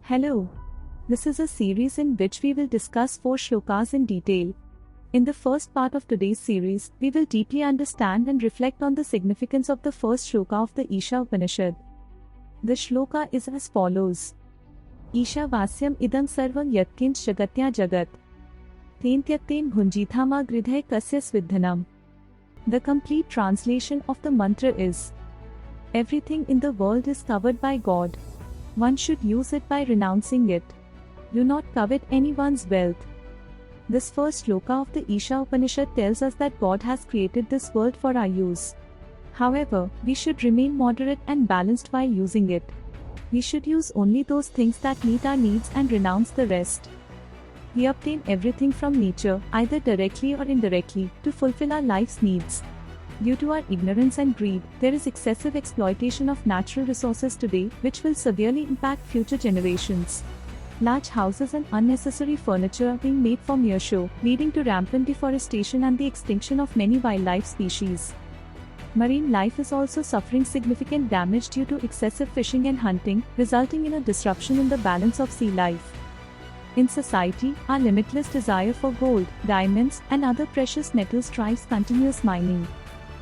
Hello. This is a series in which we will discuss 4 shlokas in detail. In the first part of today's series, we will deeply understand and reflect on the significance of the first shloka of the Isha Upanishad. The shloka is as follows. Isha Vasyam idam sarvam yatkinch jagatya jagat. Ten tyakten bhunjithama gridhay kasya svidhanam. The complete translation of the mantra is: everything in the world is covered by God. One should use it by renouncing it. Do not covet anyone's wealth. This first shloka of the Isha Upanishad tells us that God has created this world for our use. However, we should remain moderate and balanced while using it. We should use only those things that meet our needs and renounce the rest. We obtain everything from nature, either directly or indirectly, to fulfill our life's needs. Due to our ignorance and greed, there is excessive exploitation of natural resources today, which will severely impact future generations. Large houses and unnecessary furniture are being made for mere show, leading to rampant deforestation and the extinction of many wildlife species. Marine life is also suffering significant damage due to excessive fishing and hunting, resulting in a disruption in the balance of sea life. In society, our limitless desire for gold, diamonds, and other precious metals drives continuous mining.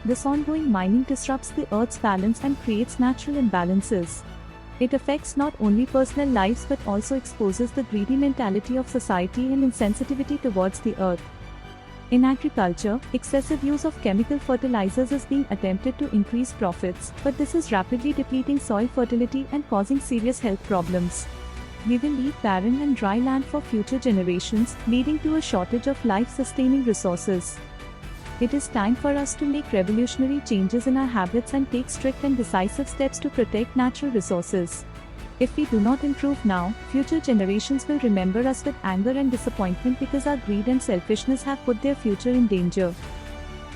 This ongoing mining disrupts the Earth's balance and creates natural imbalances. It affects not only personal lives but also exposes the greedy mentality of society and insensitivity towards the Earth. In agriculture, excessive use of chemical fertilizers is being attempted to increase profits, but this is rapidly depleting soil fertility and causing serious health problems. We will leave barren and dry land for future generations, leading to a shortage of life-sustaining resources. It is time for us to make revolutionary changes in our habits and take strict and decisive steps to protect natural resources. If we do not improve now, future generations will remember us with anger and disappointment because our greed and selfishness have put their future in danger.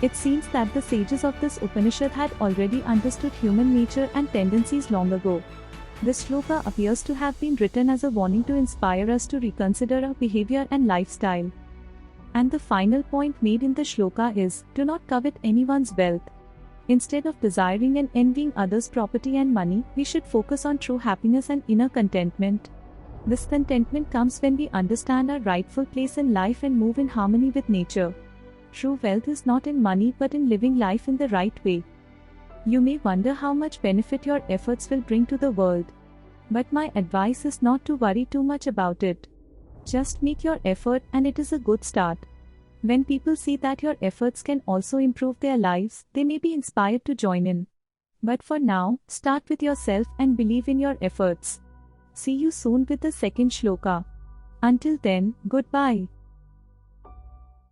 It seems that the sages of this Upanishad had already understood human nature and tendencies long ago. This shloka appears to have been written as a warning to inspire us to reconsider our behavior and lifestyle. And the final point made in the shloka is, do not covet anyone's wealth. Instead of desiring and envying others' property and money, we should focus on true happiness and inner contentment. This contentment comes when we understand our rightful place in life and move in harmony with nature. True wealth is not in money but in living life in the right way. You may wonder how much benefit your efforts will bring to the world. But my advice is not to worry too much about it. Just make your effort and it is a good start. When people see that your efforts can also improve their lives, they may be inspired to join in. But for now, start with yourself and believe in your efforts. See you soon with the second shloka. Until then, goodbye.